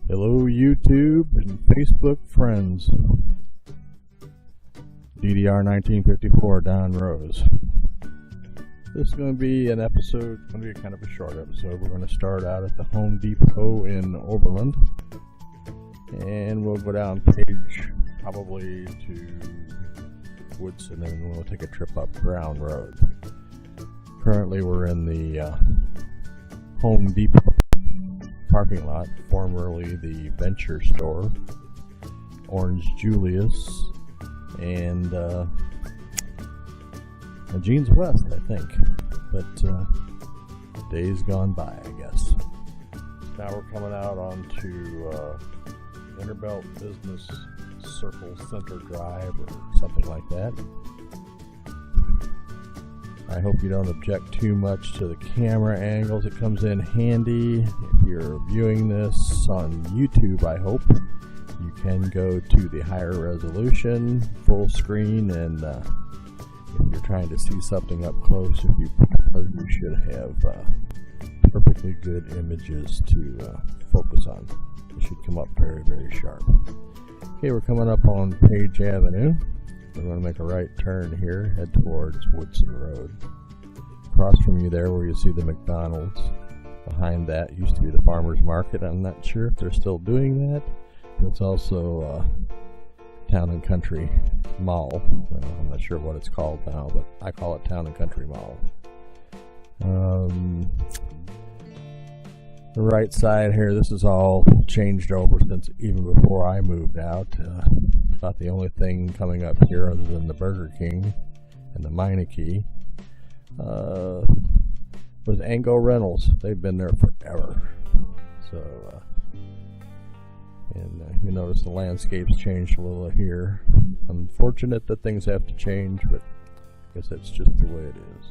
Hello YouTube and Facebook friends. DDR 1954 Don Rose. This is going to be an episode, it's going to be kind of a short episode. We're going to start out at the Home Depot in Overland. And we'll go down page probably to Woodson and we'll take a trip up Brown Road. Currently we're in the Home Depot parking lot, formerly the Venture Store, Orange Julius, and Jeans West, I think. But days gone by, I guess. Now we're coming out onto Interbelt Business Circle Center Drive or something like that. I hope you don't object too much to the camera angles. It comes in handy. If you're viewing this on YouTube, I hope you can go to the higher resolution, full screen, and if you're trying to see something up close, if you should have perfectly good images to focus on. It should come up very, very sharp. Okay, we're coming up on Page Avenue. We're going to make a right turn here, head towards Woodson Road. Across from you there where you see the McDonald's. Behind that used to be the Farmer's Market. I'm not sure if they're still doing that. It's also Town and Country Mall. Well, I'm not sure what it's called now, but I call it Town and Country Mall. The right side here, this is all changed over since even before I moved out. About the only thing coming up here other than the Burger King and the Meineke was Ango Rentals. They've been there forever. So, you notice the landscape's changed a little here. Unfortunate that things have to change, but I guess that's just the way it is.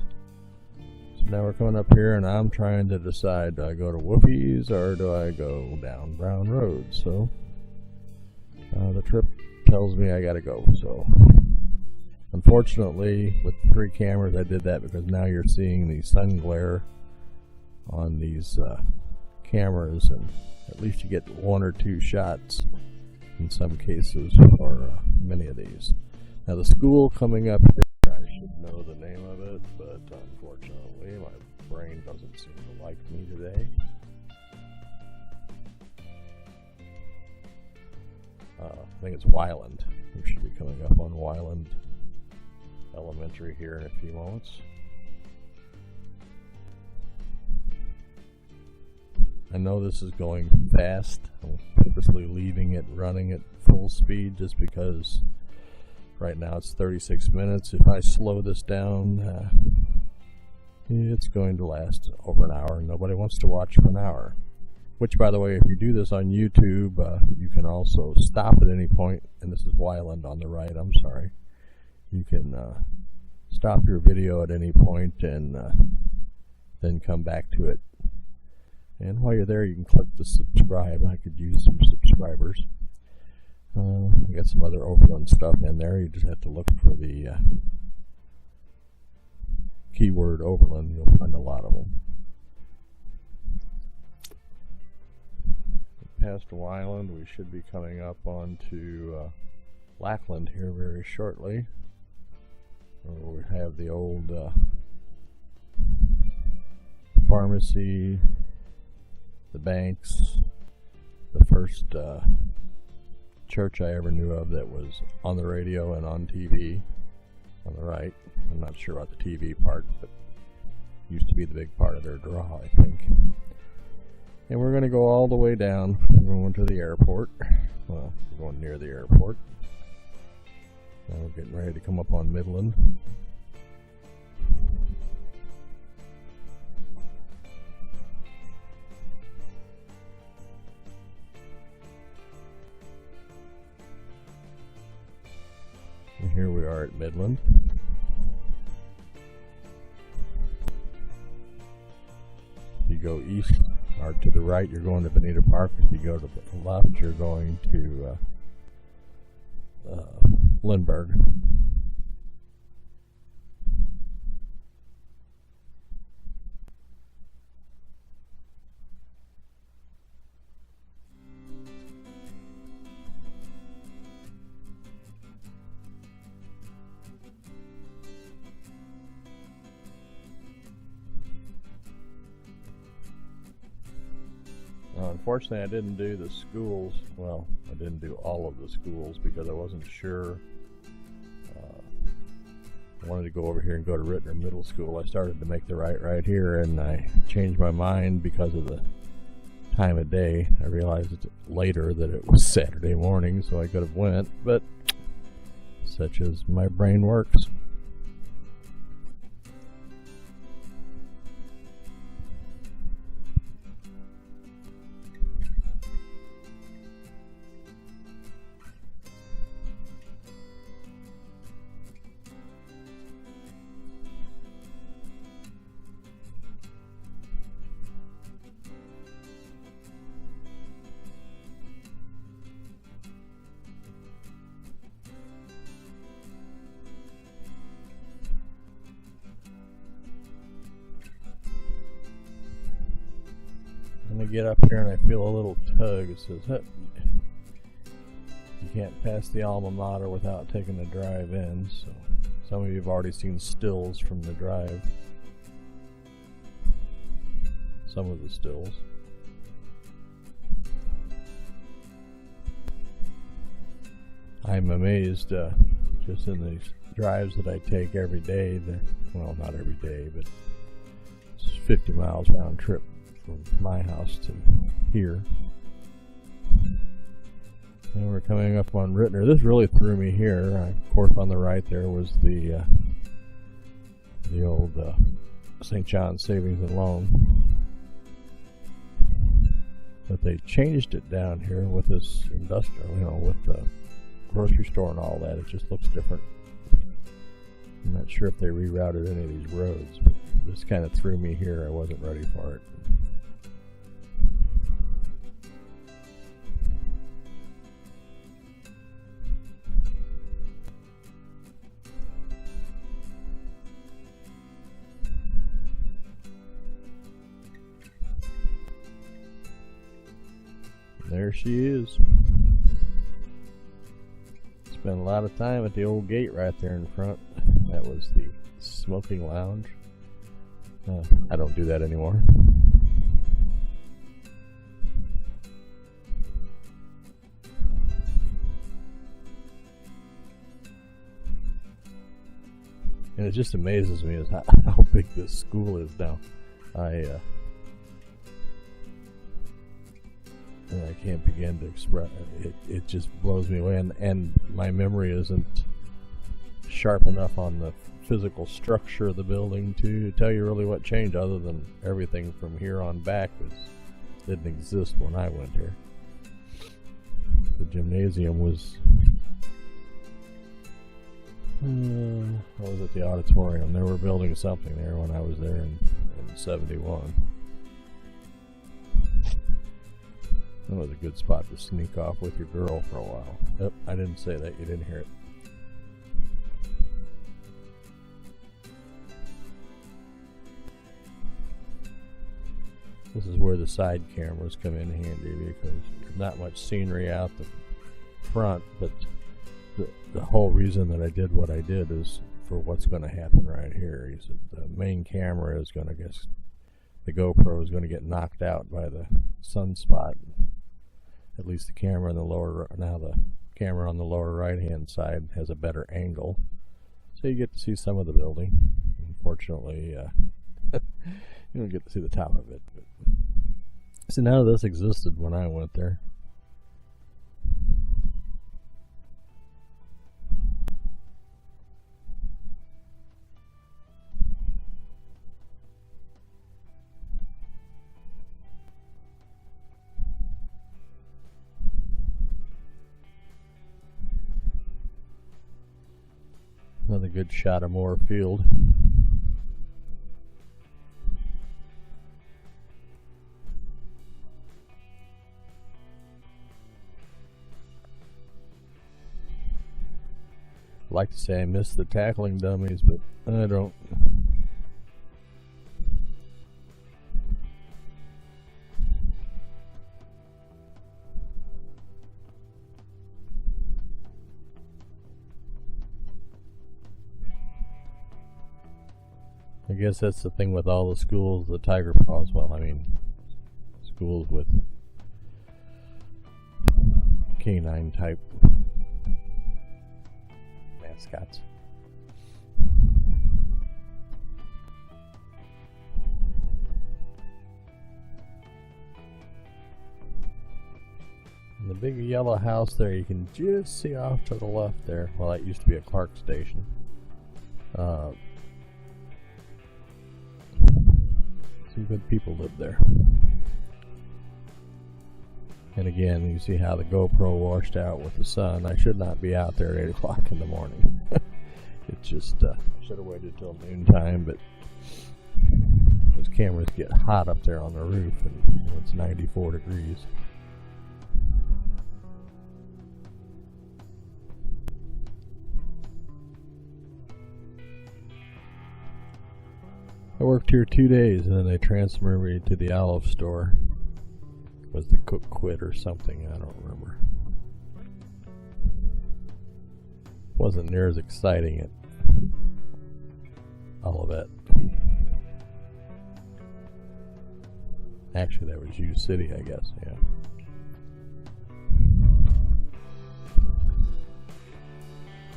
So now we're coming up here and I'm trying to decide, do I go to Whoopies or do I go down Brown Road? So the trip tells me I gotta go. So unfortunately with 3 cameras I did that because now you're seeing the sun glare on these cameras, and at least you get 1 or 2 shots in some cases for many of these. Now the school coming up here, I should know the name of it, but unfortunately my brain doesn't seem to like me today. I think it's Wyland. We should be coming up on Wyland Elementary here in a few moments. I know this is going fast. I'm purposely leaving it running at full speed just because right now it's 36 minutes. If I slow this down, it's going to last over an hour. Nobody wants to watch for an hour. Which, by the way, if you do this on YouTube, you can also stop at any point. And this is Wyland on the right, I'm sorry. You can stop your video at any point and then come back to it. And while you're there, you can click the subscribe. I could use some subscribers. I got some other Overland stuff in there. You just have to look for the keyword Overland. You'll find a lot of them. Past Wyland, we should be coming up onto Lackland here very shortly. Where we have the old pharmacy, the banks, the first church I ever knew of that was on the radio and on TV on the right. I'm not sure about the TV part, but used to be the big part of their draw, I think. And we're going to go all the way down. We're going to the airport. Well, we're going near the airport. Now we're getting ready to come up on Midland. And here we are at Midland. If you go east or to the right, you're going to Bonita Park. If you go to the left, you're going to Lindbergh. unfortunately I didn't do the schools. Well, I didn't do all of the schools because I wasn't sure. I wanted to go over here and go to Ritenour Middle School. I started to make the right here, and I changed my mind because of the time of day. I realized later that it was Saturday morning, so I could have went, but such as my brain works. And I get up here and I feel a little tug. It says, "Hup, you can't pass the alma mater without taking the drive in." So some of you have already seen stills from the drive. Some of the stills. I'm amazed just in these drives that I take every day. Well, not every day, but it's 50 miles round trip from my house to here. And we're coming up on Ritenour. This really threw me here. Of course, on the right there was the old St. John's Savings and Loan. But they changed it down here with this industrial, with the grocery store and all that. It just looks different. I'm not sure if they rerouted any of these roads, but this kind of threw me here. I wasn't ready for it. There she is. Spent a lot of time at the old gate right there in front. That was the smoking lounge. I don't do that anymore. And it just amazes me is how big this school is now. I can't begin to express it. It just blows me away, and my memory isn't sharp enough on the physical structure of the building to tell you really what changed, other than everything from here on back didn't exist when I went here. The gymnasium was what was it, the auditorium. They were building something there when I was there in 71. That was a good spot to sneak off with your girl for a while. Yep, I didn't say that. You didn't hear it. This is where the side cameras come in handy because there's not much scenery out the front, but the whole reason that I did what I did is for what's going to happen right here. He said the main camera is going to get, the GoPro is going to get knocked out by the sunspot. At least the camera on the lower, now the camera on the lower right hand side has a better angle, so you get to see some of the building. Unfortunately, you don't get to see the top of it. But so none of this existed when I went there. Another good shot of Moore Field. I'd like to say I miss the tackling dummies, but I don't. I guess that's the thing with all the schools, the Tiger Paws. Well, I mean, schools with canine type mascots. And the big yellow house there, you can just see off to the left there. Well, that used to be a Clark station. See, good people live there. And again, you see how the GoPro washed out with the sun. I should not be out there at 8 o'clock in the morning. It just, should have waited till noontime, but those cameras get hot up there on the roof, and it's 94 degrees. I worked here 2 days, and then they transferred me to the olive store. Was the cook quit or something? I don't remember. Wasn't near as exciting at Olivet. Actually, that was U City, I guess. Yeah.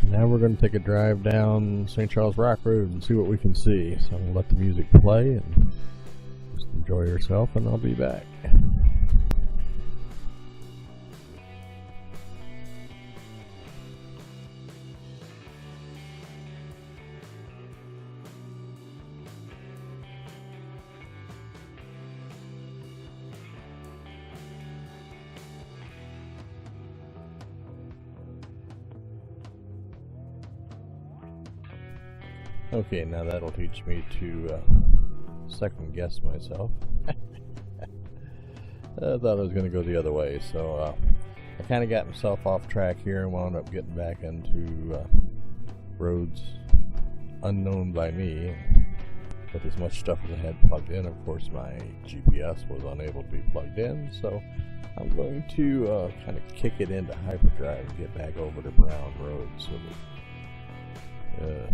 Now we're going to take a drive down St. Charles Rock Road and see what we can see. So I'm going to let the music play and just enjoy yourself, and I'll be back. Okay, now that'll teach me to second guess myself. I thought I was going to go the other way, so I kind of got myself off track here and wound up getting back into roads unknown by me. With as much stuff as I had plugged in, of course my GPS was unable to be plugged in, so I'm going to kind of kick it into hyperdrive and get back over to Brown Road so that you know,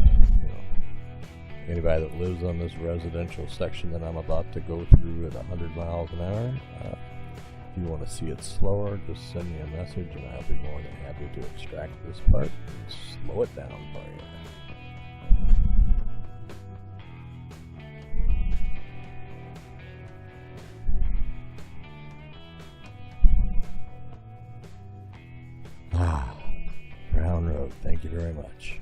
anybody that lives on this residential section that I'm about to go through at 100 miles an hour, if you want to see it slower, just send me a message and I'll be more than happy to extract this part and slow it down for you. Brown Road, thank you very much.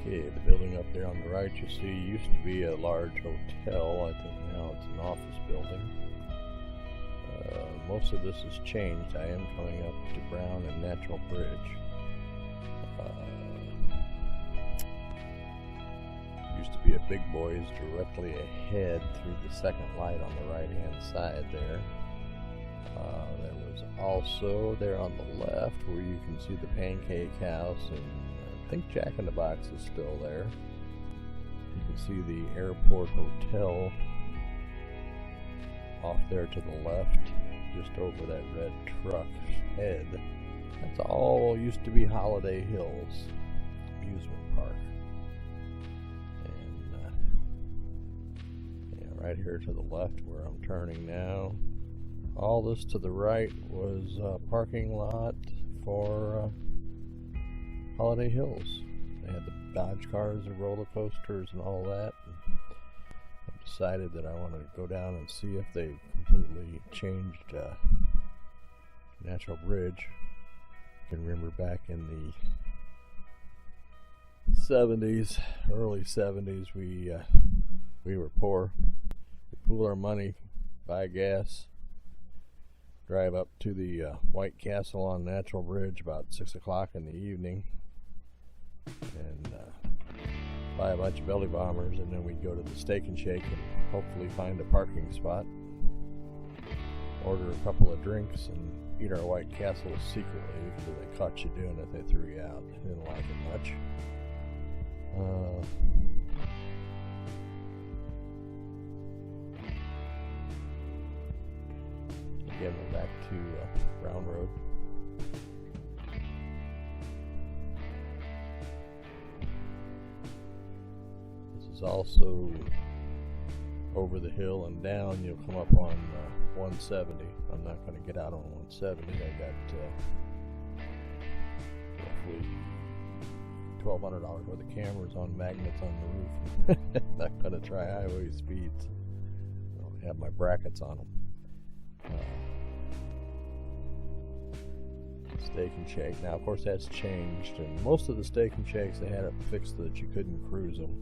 Okay, the building up there on the right you see used to be a large hotel. I think now it's an office building. Most of this has changed. I am coming up to Brown and Natural Bridge. Used to be a Big Boys directly ahead through the second light on the right hand side there. There was There's also there on the left where you can see the Pancake House, and I think Jack in the Box is still there. You can see the Airport Hotel off there to the left, just over that red truck's head. That's all used to be Holiday Hills Amusement Park. And yeah, right here to the left where I'm turning now. All this to the right was a parking lot for Holiday Hills. They had the Dodge cars and roller coasters and all that. I decided that I wanted to go down and see if they completely changed Natural Bridge. You can remember back in the 70s, early 70s, we were poor. We pool our money, buy gas, drive up to the White Castle on Natural Bridge about 6 o'clock in the evening, and buy a bunch of belly bombers, and then we'd go to the Steak and Shake and hopefully find a parking spot, order a couple of drinks, and eat our White Castle secretly because they caught you doing it. They threw you out. They didn't like it much. Again, we're back to Brown Road. This is also over the hill and down. You'll come up on 170. I'm not going to get out on 170. I got roughly $1,200 worth of cameras on magnets on the roof. Not going to try highway speeds. I have my brackets on them. Steak and Shake. Now, of course, that's changed, and most of the Steak and Shakes, they had it fixed so that you couldn't cruise them.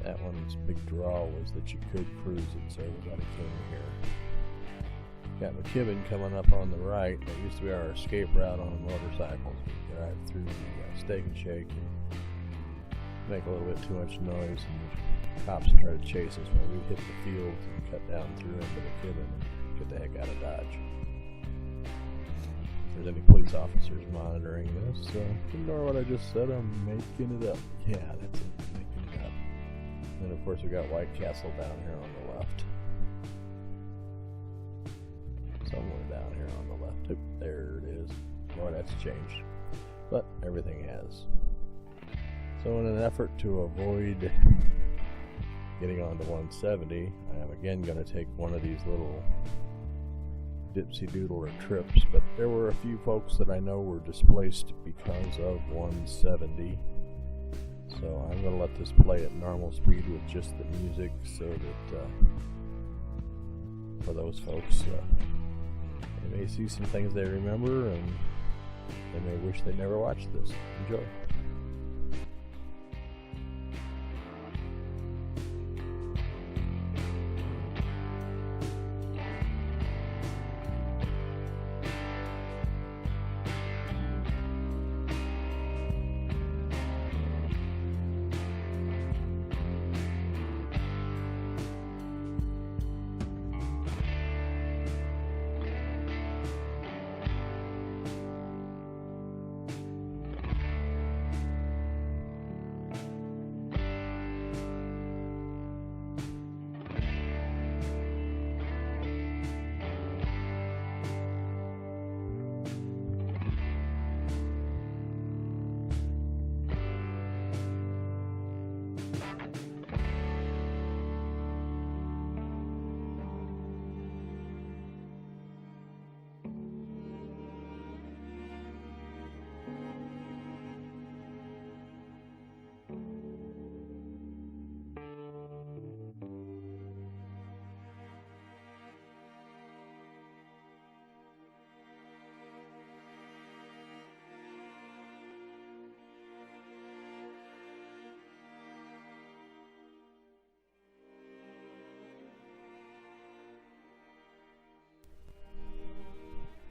That one's big draw was that you could cruise it, so everybody came here. Got McKibben coming up on the right. That used to be our escape route on motorcycles. We drive through the Steak and Shake and make a little bit too much noise, and the cops try to chase us while we hit the fields and cut down through into McKibben and get the heck out of Dodge. If there's any police officers monitoring this, ignore what I just said. I'm making it up. Yeah, that's it. Making it up. And of course, we got White Castle down here on the left. Somewhere down here on the left. Oop, there it is. Boy, that's changed. But everything has. So in an effort to avoid getting onto 170, I am again going to take one of these little dipsy doodler trips, but there were a few folks that I know were displaced because of 170. So I'm going to let this play at normal speed with just the music so that for those folks, they may see some things they remember, and they may wish they never watched this. Enjoy.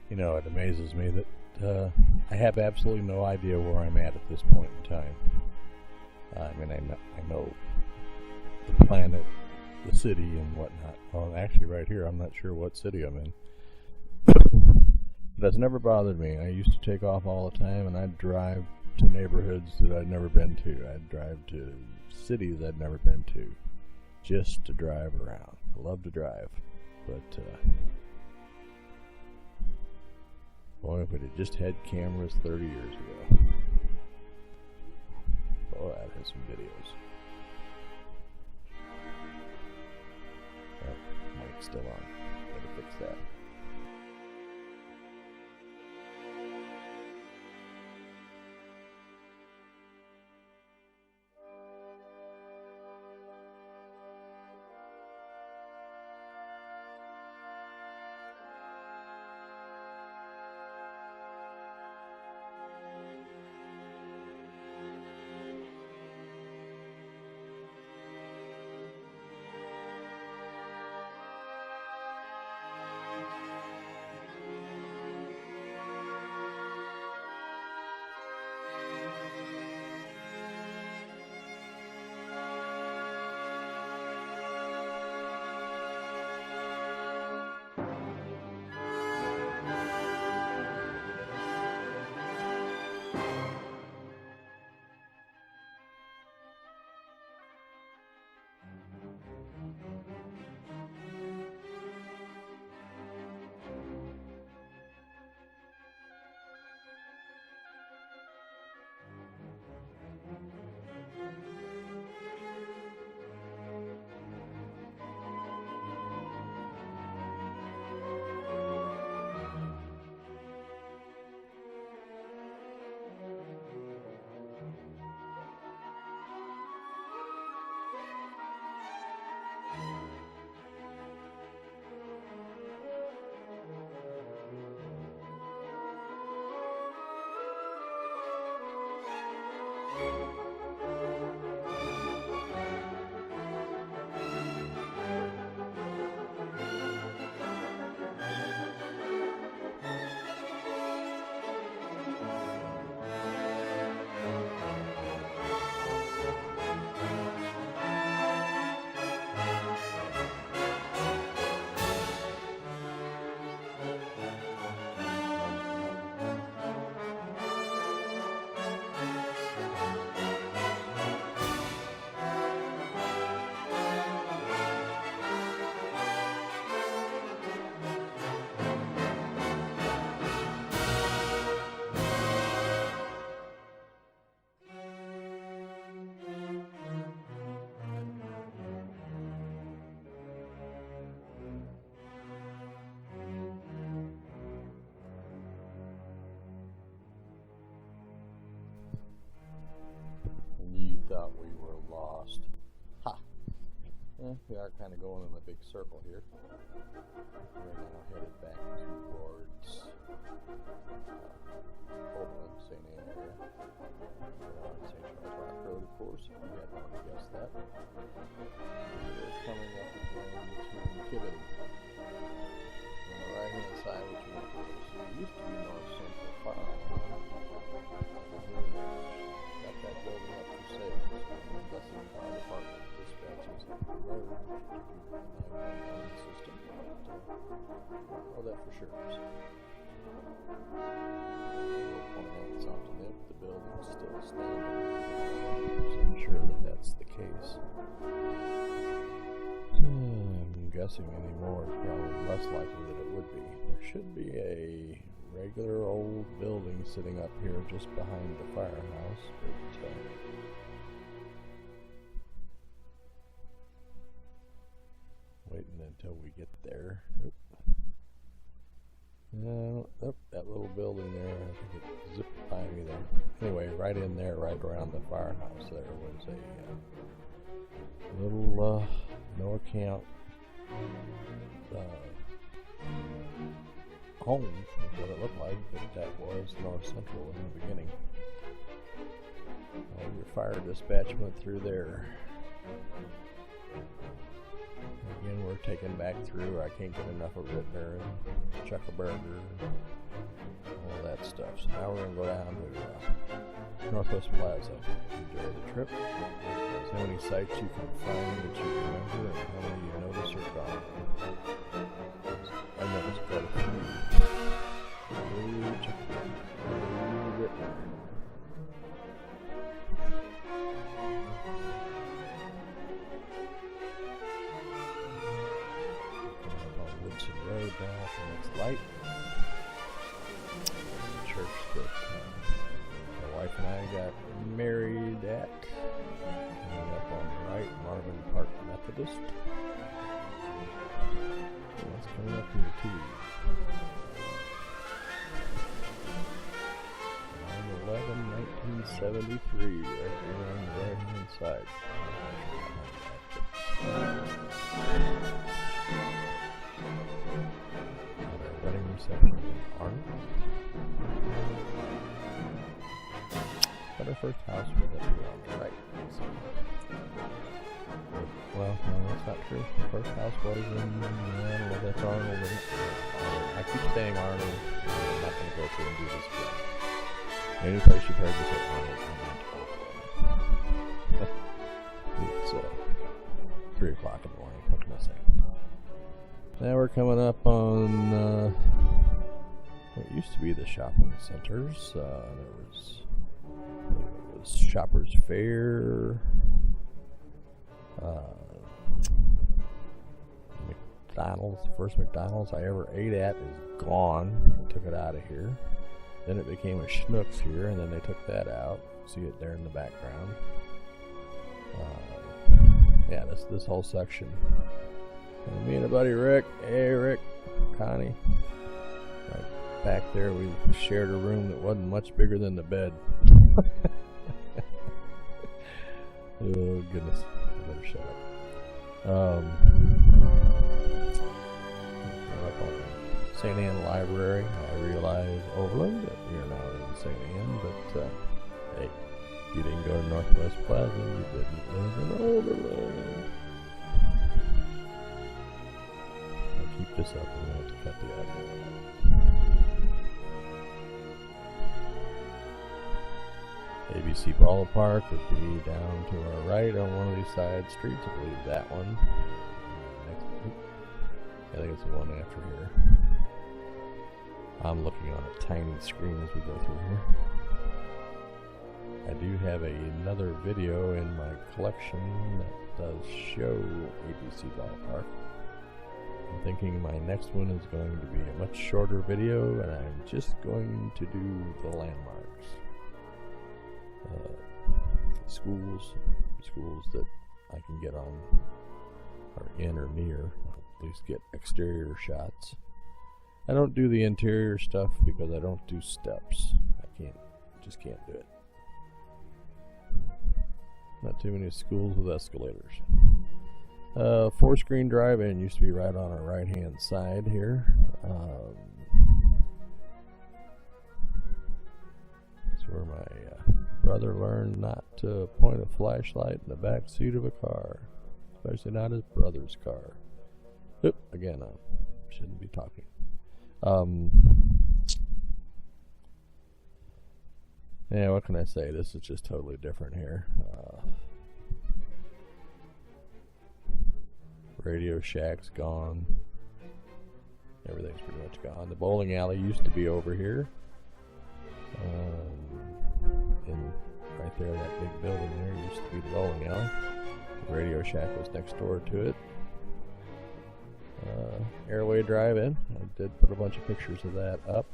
You know, it amazes me that I have absolutely no idea where I'm at this point in time. I mean, I know the planet, the city, and whatnot. Well, actually, right here, I'm not sure what city I'm in. But that's never bothered me. I used to take off all the time, and I'd drive to neighborhoods that I'd never been to. I'd drive to cities I'd never been to, just to drive around. I love to drive, but boy, if we'd have just had cameras 30 years ago. Oh, that has some videos. Oh, mic's still on. Gotta fix that. Thought we were lost. Ha! We are kind of going in a big circle here. We're now headed back towards Overland, St. Anne area. We're on St. Charles Rock Road, of course, if you hadn't already guessed that. We're coming up again to Kibben. On the right hand side, which used to be North Central Farm. Got that building up for sale. Woodson Fire Department dispatches the road to the 911 system. Know that for sure. So, we'll point out something if the building's still standing. I'm sure that that's the case. I'm guessing anymore it's probably less likely that it would be. There should be a regular old building sitting up here just behind the firehouse, but waiting until we get there. That little building there, I think it zipped by me there. Anyway, right in there, right around the firehouse, there was a little no account home, is what it looked like, but that was North Central in the beginning. Your fire dispatch went through there. Again, we're taken back through. I can't get enough of Ritenour and Chuck-a-Burger and all that stuff. So now we're going to go down to Northwest Plaza. Enjoy the trip. See how many sites you can find that you remember and how many you notice are gone. I noticed quite a few. wife and I got married at, coming up on the right, Marvin Park Methodist. What's coming up here too? 9/11/1973, right here on the right hand side. Wedding reception in Arnold. But our first house was up here on the right. So, well, no, that's not true. The first house was in, I don't know if that's Arnold. I keep saying Arnold. I'm not going to go through and do this again. Any place you've heard me say Arnold, I meant Overland. It's 3 o'clock in the morning. What can I say? Now we're coming up on what used to be the shopping centers. There was Shoppers Fair, McDonald's. The first McDonald's I ever ate at is gone. They took it out of here. Then it became a Schnucks here, and then they took that out. See it there in the background. Yeah, this whole section. And me and a buddy Rick, hey Rick, Connie, right back there we shared a room that wasn't much bigger than the bed. Oh goodness, I better shut up. Up on St. Anne Library, I realize Overland, that we are now in St. Anne, but hey, you didn't go to Northwest Plaza, you didn't live in Overland. Keep this up, I'm going to have to cut the audio out. ABC Ballpark would be down to our right on one of these side streets. I believe that one. I think it's the one after here. I'm looking on a tiny screen as we go through here. I do have another video in my collection that does show ABC Ballpark. I'm thinking my next one is going to be a much shorter video, and I'm just going to do the landmarks. Schools that I can get on, or in or near, at least get exterior shots. I don't do the interior stuff because I don't do steps. I just can't do it. Not too many schools with escalators. 4-screen drive-in used to be right on our right-hand side here. That's where my brother learned not to point a flashlight in the back seat of a car, especially not his brother's car. Oop, again, I shouldn't be talking. Yeah, what can I say? This is just totally different here. Radio Shack's gone. Everything's pretty much gone. The bowling alley used to be over here. Right there, that big building there used to be the bowling alley. The Radio Shack was next door to it. Airway Drive-In. I did put a bunch of pictures of that up.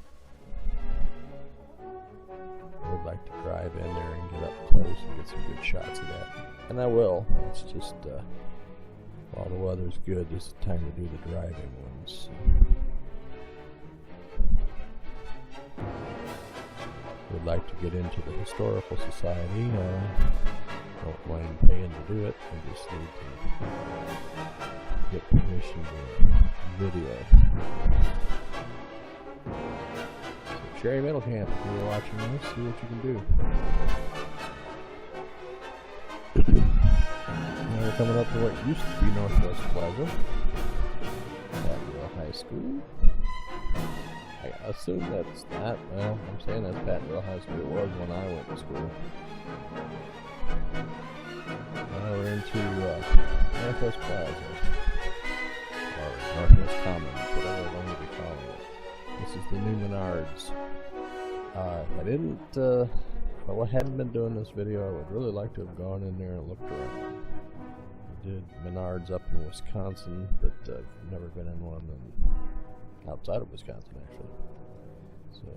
I would like to drive in there and get up close and get some good shots of that. And I will. It's just, while the weather's good, this is the time to do the driving ones. Would like to get into the Historical Society. Don't mind paying to do it. I just need to get permission to video. So Sherry Middlecamp, if you're watching this, see what you can do. Now we're coming up to what used to be Northwest Plaza. Pattonville High School. I assume that's not, well, I'm saying that's Pattonville High School. It was when I went to school. Now we're into Northwest Plaza. Or Northwest Commons, whatever I'm going to be calling it. This is the new Menards. If I hadn't been doing this video, I would really like to have gone in there and looked around. I did Menards up in Wisconsin, but I've never been in one outside of Wisconsin, actually. So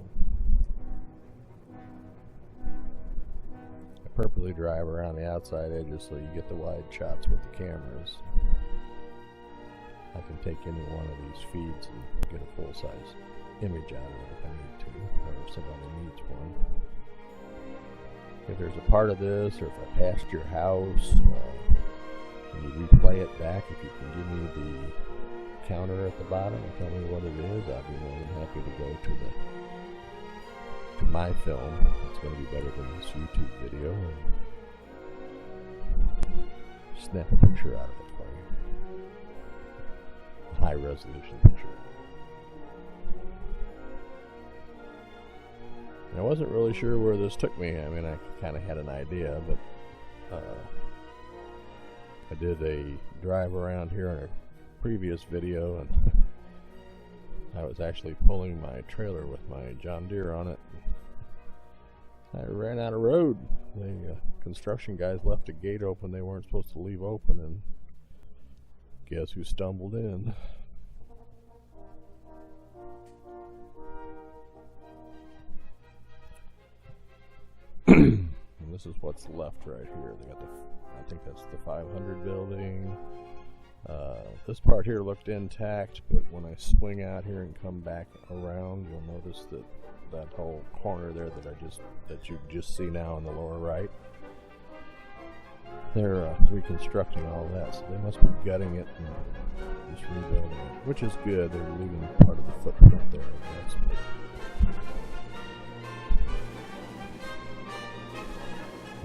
purposely drive around the outside edges so you get the wide shots with the cameras. I can take any one of these feeds and get a full-size image out of it if I need to, or if somebody needs one. If there's a part of this, or if I passed your house, and you replay it back, if you can give me the counter at the bottom and tell me what it is, I'd be more than happy to go to my film. It's going to be better than this YouTube video, and snap a picture out of it for you. A high resolution picture. I wasn't really sure where this took me. I mean, I kind of had an idea, but I did a drive around here in a previous video, and I was actually pulling my trailer with my John Deere on it. I ran out of road. The construction guys left a gate open they weren't supposed to leave open, and guess who stumbled in? And this is what's left right here. They got I think that's the 500 building. This part here looked intact, but when I swing out here and come back around, you'll notice that whole corner there that you just see now in the lower right. They're reconstructing all that, so they must be gutting it and just rebuilding it, which is good. They're leaving part of the footprint there, I guess.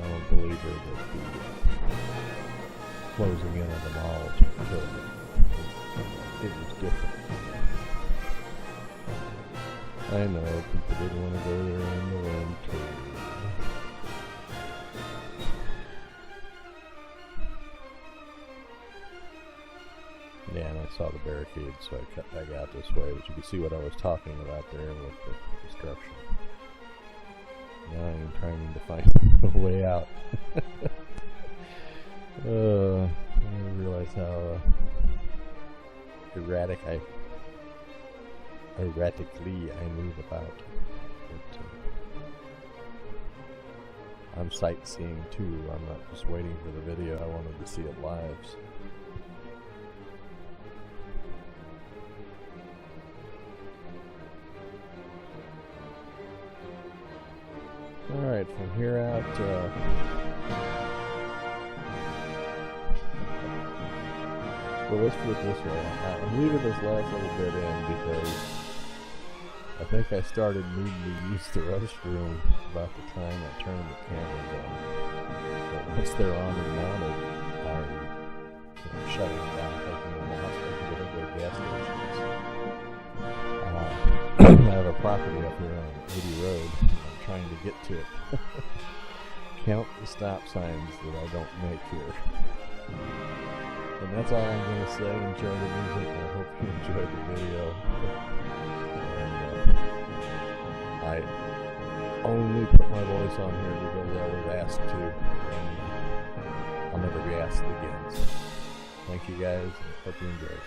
I'm a believer that the closing in of the mall to the building, it was different. I know people didn't want to go there in the winter. Yeah, and I saw the barricade, so I cut back out this way, but you can see what I was talking about there with the construction. Now I'm trying to find a way out. I realize how erratically I move about. But, I'm sightseeing too. I'm not just waiting for the video. I wanted to see it live. Alright, from here out, well, let's put it this way. I'm leaving this last little bit in because I think I started needing to use the restroom about the time I turned the cameras on. But once they're on and mounted, I'm shutting them down, taking them out so I can get over to gas stations. I have a property up here on 80 Road. Trying to get to it. Count the stop signs that I don't make here. And that's all I'm going to say. Enjoy the music, and I hope you enjoyed the video. And I only put my voice on here because I was asked to, and I'll never be asked again. So, thank you guys, and hope you enjoyed.